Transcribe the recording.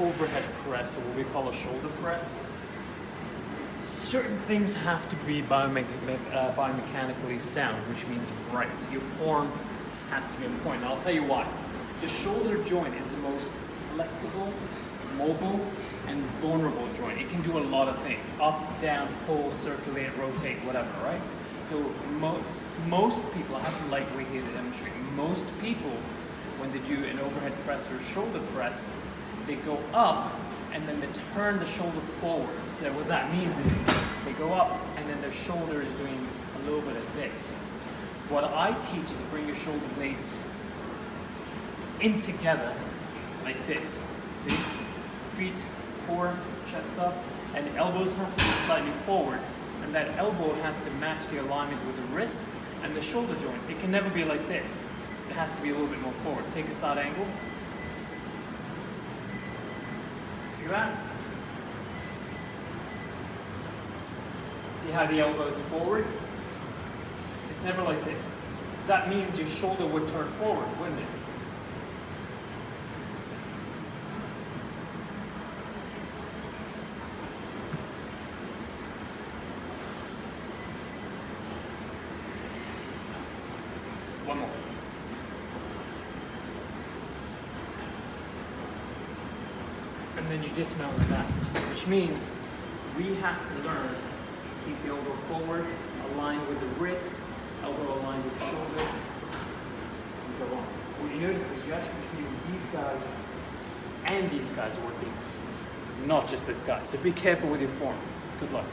overhead press, or what we call a shoulder press, certain things have to be biomechanically sound, which means right. Your form has to be on point. And I'll tell you why. The shoulder joint is the most flexible, mobile, and vulnerable joint. It can do a lot of things: up, down, pull, circulate, rotate, whatever, right? So most people, I have some lightweight here to demonstrate. Most people, when they do an overhead press or a shoulder press, they go up and then they turn the shoulder forward. So what that means is they go up and then their shoulder is doing a little bit of this. What I teach is to bring your shoulder blades in together like this. See? Feet, core, chest up, and the elbows have to be slightly forward. And that elbow has to match the alignment with the wrist and the shoulder joint. It can never be like this. It has to be a little bit more forward. Take a side angle. See that? See how the elbow is forward? It's never like this. So that means your shoulder would turn forward, wouldn't it? One more. And then you dismount with that, which means we have to learn to keep the elbow forward, aligned with the wrist, elbow aligned with the shoulder, and go on. What you notice is you actually feel these guys and these guys working, not just this guy. So be careful with your form. Good luck.